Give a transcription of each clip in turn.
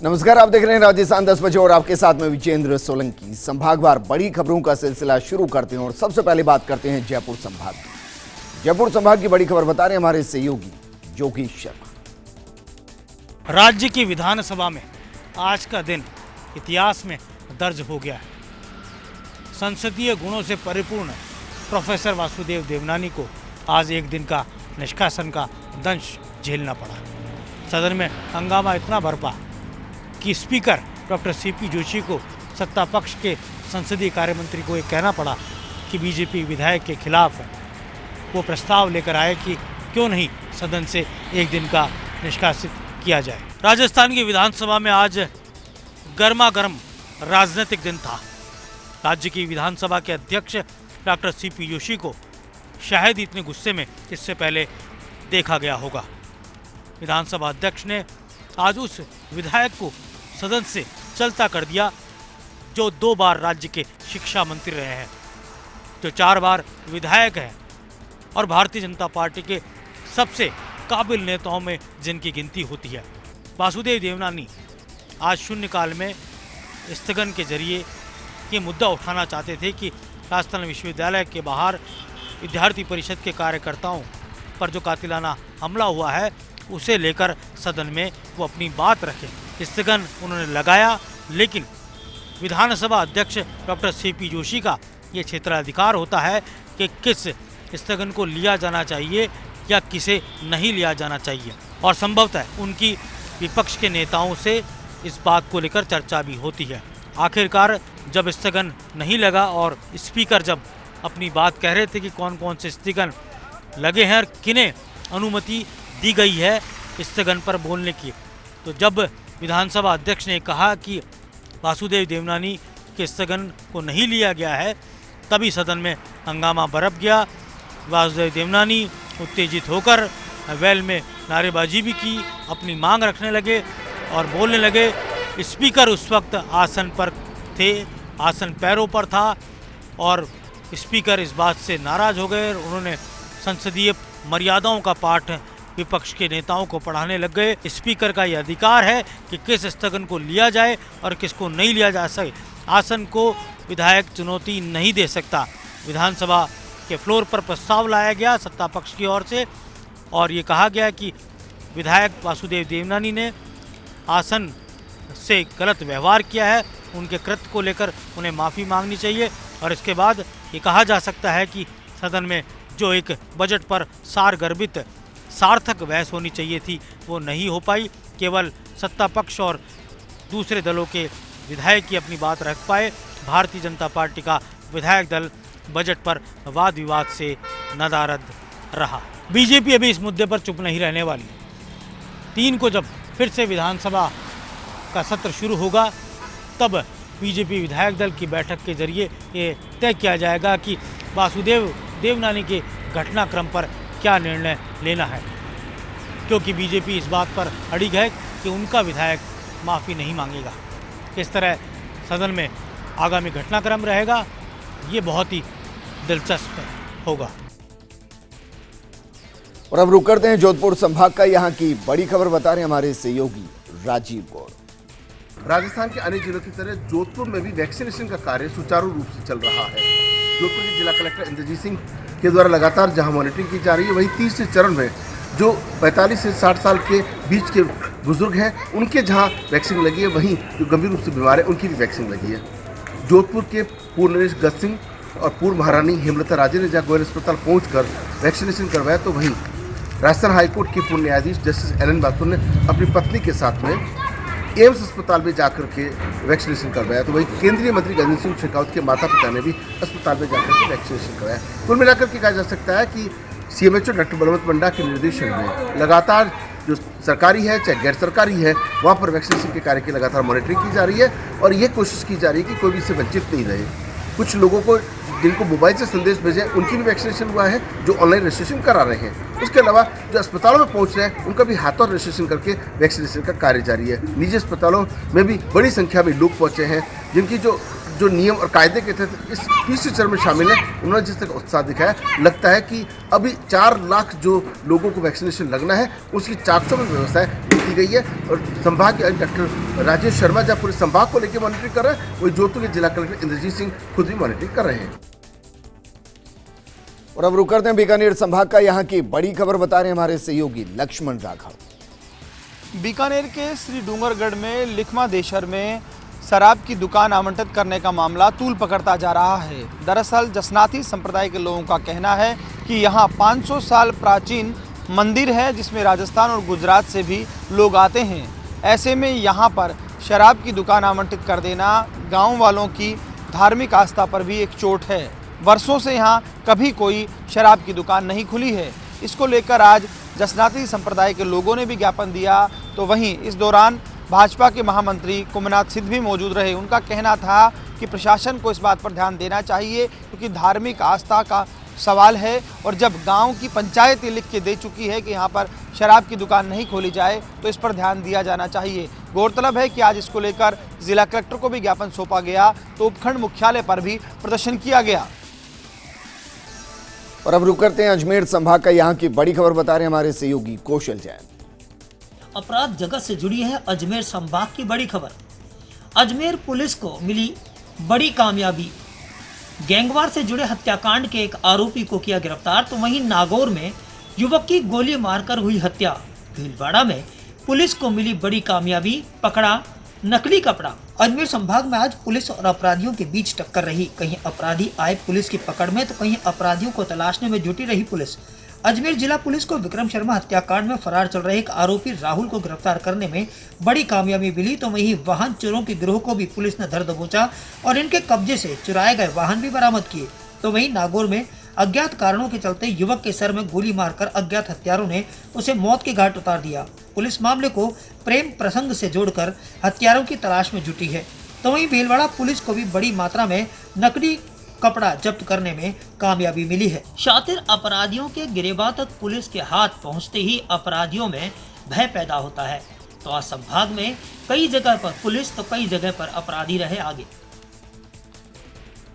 नमस्कार, आप देख रहे हैं राजस्थान 10 बजे और आपके साथ में विजेंद्र सोलंकी। संभागवार बड़ी खबरों का सिलसिला शुरू करते हैं और सबसे पहले बात करते हैं जयपुर संभाग की। जयपुर संभाग की बड़ी खबर बता रहे हैं हमारे सहयोगी योगेश शर्मा। राज्य की विधानसभा में आज का दिन इतिहास में दर्ज हो गया है। संसदीय गुणों से परिपूर्ण प्रोफेसर वासुदेव देवनानी को आज एक दिन का निष्कासन का दंश झेलना पड़ा। सदन में हंगामा इतना बरपा कि स्पीकर डॉक्टर सीपी जोशी को सत्ता पक्ष के संसदीय कार्य मंत्री को ये कहना पड़ा कि बीजेपी विधायक के खिलाफ वो प्रस्ताव लेकर आए कि क्यों नहीं सदन से एक दिन का निष्कासित किया जाए। राजस्थान की विधानसभा में आज गर्मा गर्म राजनीतिक दिन था। राज्य की विधानसभा के अध्यक्ष डॉक्टर सीपी जोशी को शायद इतने गुस्से में इससे पहले देखा गया होगा। विधानसभा अध्यक्ष ने आज उस विधायक को सदन से चलता कर दिया जो 2 बार राज्य के शिक्षा मंत्री रहे हैं, जो 4 बार विधायक हैं और भारतीय जनता पार्टी के सबसे काबिल नेताओं में जिनकी गिनती होती है। वासुदेव देवनानी आज शून्यकाल में स्थगन के जरिए ये मुद्दा उठाना चाहते थे कि राजस्थान विश्वविद्यालय के बाहर विद्यार्थी परिषद के कार्यकर्ताओं पर जो कातिलाना हमला हुआ है उसे लेकर सदन में वो अपनी बात रखें। स्थगन उन्होंने लगाया, लेकिन विधानसभा अध्यक्ष डॉक्टर सीपी जोशी का ये क्षेत्राधिकार होता है कि किस स्थगन को लिया जाना चाहिए या किसे नहीं लिया जाना चाहिए, और संभवतः उनकी विपक्ष के नेताओं से इस बात को लेकर चर्चा भी होती है। आखिरकार जब स्थगन नहीं लगा और स्पीकर जब अपनी बात कह रहे थे कि कौन कौन से स्थगन लगे हैं और किन्हें अनुमति दी गई है स्थगन पर बोलने की, तो जब विधानसभा अध्यक्ष ने कहा कि वासुदेव देवनानी के स्थगन को नहीं लिया गया है, तभी सदन में हंगामा बरप गया। वासुदेव देवनानी उत्तेजित होकर वेल में नारेबाजी भी की, अपनी मांग रखने लगे और बोलने लगे। स्पीकर उस वक्त आसन पर थे, आसन पैरों पर था और स्पीकर इस बात से नाराज हो गए। उन्होंने संसदीय मर्यादाओं का पाठ विपक्ष के नेताओं को पढ़ाने लग गए। स्पीकर का यह अधिकार है कि किस स्थगन को लिया जाए और किसको नहीं लिया जा सके। आसन को विधायक चुनौती नहीं दे सकता। विधानसभा के फ्लोर पर प्रस्ताव लाया गया सत्ता पक्ष की ओर से और ये कहा गया कि विधायक वासुदेव देवनानी ने आसन से गलत व्यवहार किया है, उनके कृत्य को लेकर उन्हें माफ़ी मांगनी चाहिए और इसके बाद ये कहा जा सकता है कि सदन में जो एक बजट पर सारगर्भित सार्थक बहस होनी चाहिए थी वो नहीं हो पाई। केवल सत्ता पक्ष और दूसरे दलों के विधायक ही अपनी बात रख पाए। भारतीय जनता पार्टी का विधायक दल बजट पर वाद विवाद से नदारद रहा। बीजेपी अभी इस मुद्दे पर चुप नहीं रहने वाली। 3 को जब फिर से विधानसभा का सत्र शुरू होगा तब बीजेपी विधायक दल की बैठक के जरिए ये तय किया जाएगा कि वासुदेव देवनानी के घटनाक्रम पर क्या निर्णय लेना है, क्योंकि बीजेपी इस बात पर अड़िग है कि उनका विधायक माफ़ी नहीं मांगेगा। किस तरह सदन में आगामी घटनाक्रम रहेगा ये बहुत ही दिलचस्प होगा। और अब रुक करते हैं जोधपुर संभाग का। यहाँ की बड़ी खबर बता रहे हैं हमारे सहयोगी राजीव गौड़। राजस्थान के अन्य जिलों की तरह जोधपुर में भी वैक्सीनेशन का कार्य सुचारू रूप से चल रहा है। जोधपुर के जिला कलेक्टर इंद्रजीत सिंह के द्वारा लगातार जहां मॉनिटरिंग की जा रही है, वहीं तीसरे चरण में जो 45 से 60 साल के बीच के बुजुर्ग हैं उनके जहां वैक्सीन लगी है, वहीं जो गंभीर रूप से बीमार है उनकी भी वैक्सीन लगी है। जोधपुर के पूर्व नरेश गज सिंह और पूर्व महारानी हेमलता राजे ने जहां गोयल अस्पताल पहुंचकर वैक्सीनेशन करवाया, तो वहीं राजस्थान हाईकोर्ट के पूर्व न्यायाधीश जस्टिस एलन बाथुर ने अपनी पत्नी के साथ में एम्स अस्पताल में जाकर के वैक्सीनेशन करवाया। तो वही केंद्रीय मंत्री गजेंद्र सिंह शेखावत के माता पिता ने भी अस्पताल में जाकर के वैक्सीनेशन करवाया। कुल मिलाकर के कहा जा सकता है कि सीएमएचओ डॉक्टर बलवंत पंडा के निर्देशन में लगातार जो सरकारी है चाहे गैर सरकारी है वहाँ पर वैक्सीनेशन के कार्य की लगातार मॉनिटरिंग की जा रही है और ये कोशिश की जा रही है कि कोई भी इससे वंचित नहीं रहे। कुछ लोगों को जिनको मोबाइल से संदेश भेजे उनकी भी वैक्सीनेशन हुआ है, जो ऑनलाइन रजिस्ट्रेशन करा रहे हैं। उसके अलावा जो अस्पतालों में पहुंच रहे हैं उनका भी हाथों रजिस्ट्रेशन करके वैक्सीनेशन का कार्य जारी है। निजी अस्पतालों में भी बड़ी संख्या में लोग पहुंचे हैं जिनकी जो जो नियम और कायदे के तहत इस तीसरे चरण में शामिल है, उन्होंने जिस तरह उत्साह दिखाया, लगता है कि अभी 4 लाख जो लोगों को वैक्सीनेशन लगना है उसकी 400 में व्यवस्था की गई है। और संभाग के डॉक्टर राजेश शर्मा जहाँ पूरे संभाग को लेकर मॉनिटरिंग कर रहे हैं, वही जोधपुर के जिला कलेक्टर इंद्रजीत सिंह खुद भी मॉनिटरिंग कर रहे हैं। और अब रुक करते हैं बीकानेर संभाग का, यहाँ की बड़ी खबर बता रहे हैं हमारे सहयोगी लक्ष्मण राघव। बीकानेर के श्री डूंगरगढ़ में लिखमा देशर में शराब की दुकान आवंटित करने का मामला तूल पकड़ता जा रहा है। दरअसल जसनाती संप्रदाय के लोगों का कहना है कि यहाँ 500 साल प्राचीन मंदिर है जिसमें राजस्थान और गुजरात से भी लोग आते हैं। ऐसे में यहाँ पर शराब की दुकान आवंटित कर देना गाँव वालों की धार्मिक आस्था पर भी एक चोट है। वर्षों से यहाँ कभी कोई शराब की दुकान नहीं खुली है। इसको लेकर आज जसनाती संप्रदाय के लोगों ने भी ज्ञापन दिया। तो वहीं इस दौरान भाजपा के महामंत्री कुमनाथ सिद्ध भी मौजूद रहे। उनका कहना था कि प्रशासन को इस बात पर ध्यान देना चाहिए क्योंकि धार्मिक आस्था का सवाल है और जब गांव की पंचायत लिख के दे चुकी है कि यहाँ पर शराब की दुकान नहीं खोली जाए तो इस पर ध्यान दिया जाना चाहिए। गौरतलब है कि आज इसको लेकर जिला कलेक्टर को भी ज्ञापन सौंपा गया तो उपखंड मुख्यालय पर भी प्रदर्शन किया गया। और अब रुक करते हैं अजमेर संभाग का, यहाँ की बड़ी खबर बता रहे हैं हमारे सहयोगी कौशल जैन। अपराध जगत से जुड़ी है अजमेर संभाग की बड़ी खबर। अजमेर पुलिस को मिली बड़ी कामयाबी। गैंगवार से जुड़े हत्याकांड के एक आरोपी को किया गिरफ्तार। तो वहीं नागौर में युवक की गोली मारकर हुई हत्या। भीलवाड़ा में पुलिस को मिली बड़ी कामयाबी, पकड़ा नकली कपड़ा। अजमेर संभाग में आज पुलिस और अपराधियों के बीच टक्कर रही। कहीं अपराधी आए पुलिस की पकड़ में तो कहीं अपराधियों को तलाशने में जुटी रही पुलिस। अजमेर जिला पुलिस को विक्रम शर्मा हत्याकांड में फरार चल रहे एक आरोपी राहुल को गिरफ्तार करने में बड़ी कामयाबी मिली। तो वहीं वाहन चोरों के गिरोह को भी पुलिस ने धर दबोचा और इनके कब्जे से चुराए गए वाहन भी बरामद किए। तो वहीं नागौर में अज्ञात कारणों के चलते युवक के सर में गोली मारकर अज्ञात हत्यारों ने उसे मौत के घाट उतार दिया। पुलिस मामले को प्रेम प्रसंग से जोड़कर हत्यारों की तलाश में जुटी है। तो वहीं भीलवाड़ा पुलिस को भी बड़ी मात्रा में नकली कपड़ा जब्त करने में कामयाबी मिली है। शातिर अपराधियों के गिरेबान तक पुलिस के हाथ पहुंचते ही अपराधियों में भय पैदा होता है। तो आज संभाग में कई जगह पर पुलिस तो कई जगह पर अपराधी रहे आगे।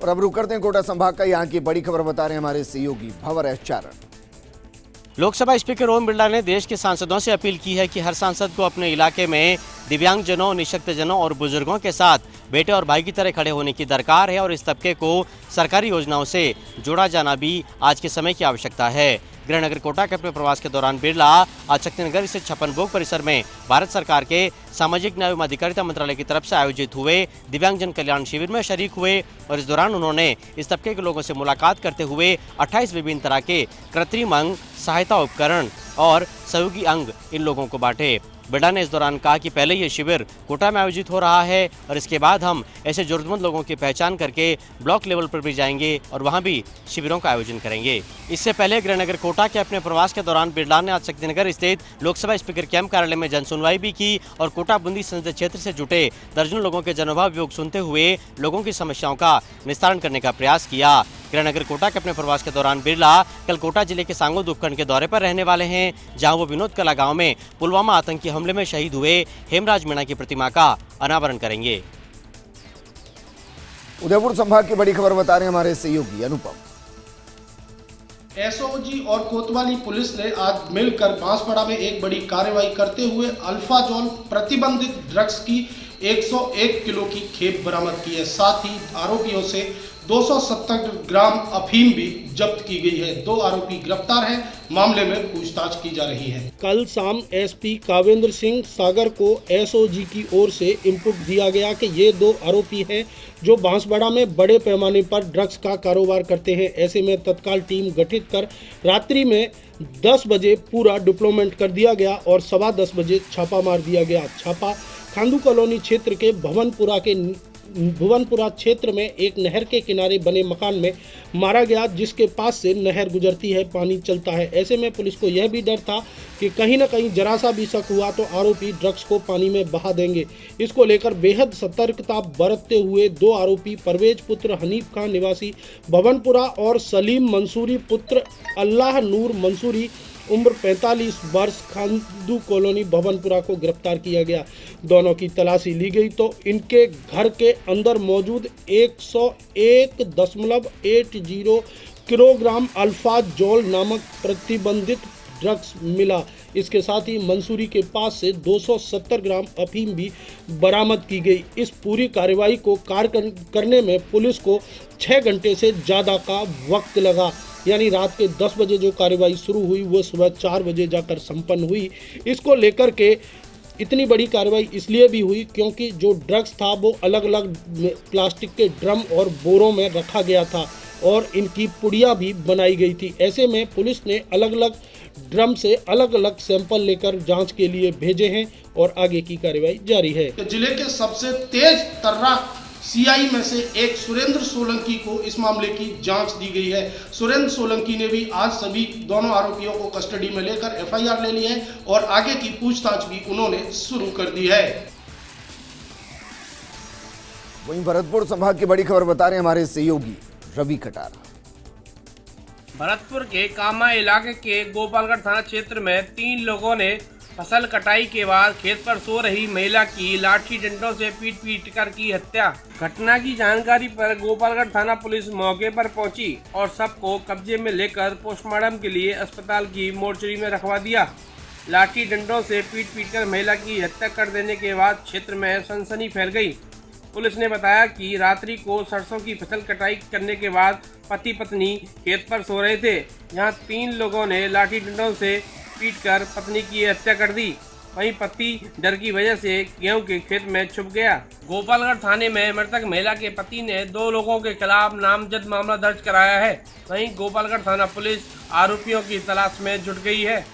और अब रुक करते हैं कोटा संभाग का, यहाँ की बड़ी खबर बता रहे हैं हमारे सहयोगी भंवर एस चारण। लोकसभा स्पीकर ओम बिरला ने देश के सांसदों से अपील की है कि हर सांसद को अपने इलाके में दिव्यांगजनों, निःशक्तजनों और बुजुर्गों के साथ बेटे और भाई की तरह खड़े होने की दरकार है और इस तबके को सरकारी योजनाओं से जोड़ा जाना भी आज के समय की आवश्यकता है। गृहनगर कोटा के अपने प्रवास के दौरान बिरला आज शक्तिनगर स्थित छप्पनभोग परिसर में भारत सरकार के सामाजिक न्याय एवं अधिकारिता मंत्रालय की तरफ से आयोजित हुए दिव्यांगजन कल्याण शिविर में शरीक हुए और इस दौरान उन्होंने इस तबके के लोगों से मुलाकात करते हुए 28 विभिन्न तरह के कृत्रिम अंग, सहायता उपकरण और सहयोगी अंग इन लोगों को बांटे। बिरला ने इस दौरान कहा कि पहले ये शिविर कोटा में आयोजित हो रहा है और इसके बाद हम ऐसे जरूरतमंद लोगों की पहचान करके ब्लॉक लेवल पर भी जाएंगे और वहां भी शिविरों का आयोजन करेंगे। इससे पहले गृहनगर कोटा के अपने प्रवास के दौरान बिरला ने आज शक्तिनगर स्थित लोकसभा स्पीकर कैंप कार्यालय में जनसुनवाई भी की और कोटा बूंदी संसदीय क्षेत्र से जुटे दर्जनों लोगों के जनोभाव वियोग सुनते हुए लोगों की समस्याओं का निस्तारण करने का प्रयास किया। गृहनगर कोटा के अपने प्रवास के दौरान बिरला कल कोटा जिले के सांगोद उपखंड के दौरे पर रहने वाले हैं, जहां वो विनोद कला गांव में पुलवामा आतंकी हमले में शहीद हुए हेमराज मीणा की प्रतिमा का अनावरण करेंगे। उदयपुर संभाग की बड़ी खबर बता रहे हैं हमारे सहयोगी अनुपम। एसओजी और कोतवाली पुलिस ने आज मिलकर बांसवाड़ा में एक बड़ी कार्रवाई करते हुए अल्फाजोल प्रतिबंधित ड्रग्स की 101 किलो की खेप बरामद की है। साथ ही आरोपियों से 270 ग्राम अफीम भी जब्त की गई है। 2 आरोपी गिरफ्तार हैं, मामले में पूछताछ की जा रही है। कल शाम एसपी कावेंद्र सिंह सागर को एसओजी की ओर से इनपुट दिया गया कि ये 2 आरोपी हैं जो बांसवाड़ा में बड़े पैमाने पर ड्रग्स का कारोबार करते हैं। ऐसे में तत्काल टीम गठित कर रात्रि में 10 बजे पूरा डिप्लॉयमेंट कर दिया गया और 10:15 बजे छापा मार दिया गया। छापा खांडू कॉलोनी क्षेत्र के भुवनपुरा क्षेत्र में एक नहर के किनारे बने मकान में मारा गया, जिसके पास से नहर गुजरती है, पानी चलता है। ऐसे में पुलिस को यह भी डर था कि कहीं न कहीं जरा सा भी शक हुआ तो आरोपी ड्रग्स को पानी में बहा देंगे। इसको लेकर बेहद सतर्कता बरतते हुए 2 आरोपी परवेज पुत्र हनीफ खान निवासी भवनपुरा और सलीम मंसूरी पुत्र अल्लाह नूर मंसूरी उम्र 45 वर्ष खांडू कॉलोनी भवनपुरा को गिरफ्तार किया गया। दोनों की तलाशी ली गई तो इनके घर के अंदर मौजूद 101.80 किलोग्राम अल्फाजोल नामक प्रतिबंधित ड्रग्स मिला। इसके साथ ही मंसूरी के पास से 270 ग्राम अफीम भी बरामद की गई। इस पूरी कार्रवाई को करने में पुलिस को 6 घंटे से ज़्यादा का वक्त लगा। यानी रात के 10 बजे जो कार्रवाई शुरू हुई वो सुबह 4 बजे जाकर संपन्न हुई। इसको लेकर के इतनी बड़ी कार्रवाई इसलिए भी हुई क्योंकि जो ड्रग्स था वो अलग अलग प्लास्टिक के ड्रम और बोरों में रखा गया था और इनकी पुड़िया भी बनाई गई थी। ऐसे में पुलिस ने अलग अलग ड्रम से अलग अलग सैंपल लेकर जांच के लिए भेजे हैं और आगे की कार्रवाई जारी है। जिले के सबसे तेज तर्रा सीआई में से एक सुरेंद्र सोलंकी को इस मामले की जांच दी गई है। सुरेंद्र सोलंकी ने भी आज सभी दोनों आरोपियों को कस्टडी में लेकर एफआईआर ले ली है और आगे की पूछताछ भी उन्होंने शुरू कर दी है। वहीं भरतपुर संभाग की बड़ी खबर बता रहे हैं हमारे सहयोगी रवि कटारा। भरतपुर के कामा इलाके के गोपालगढ़ थाना क्षेत्र में 3 लोगों ने फसल कटाई के बाद खेत पर सो रही महिला की लाठी डंडों से पीट कर की हत्या। घटना की जानकारी पर गोपालगढ़ थाना पुलिस मौके पर पहुंची और शव को कब्जे में लेकर पोस्टमार्टम के लिए अस्पताल की मोर्चरी में रखवा दिया। लाठी डंडों से पीट कर महिला की हत्या कर देने के बाद क्षेत्र में सनसनी फैल गई। पुलिस ने बताया कि रात्रि को सरसों की फसल कटाई करने के बाद पति पत्नी खेत पर सो रहे थे। यहाँ 3 लोगों ने लाठी डंडों से पीटकर पत्नी की हत्या कर दी। वहीं पति डर की वजह से गेहूं के खेत में छुप गया। गोपालगढ़ थाने में मृतक महिला के पति ने 2 लोगों के खिलाफ नामजद मामला दर्ज कराया है। वहीं गोपालगढ़ थाना पुलिस आरोपियों की तलाश में जुट गई है।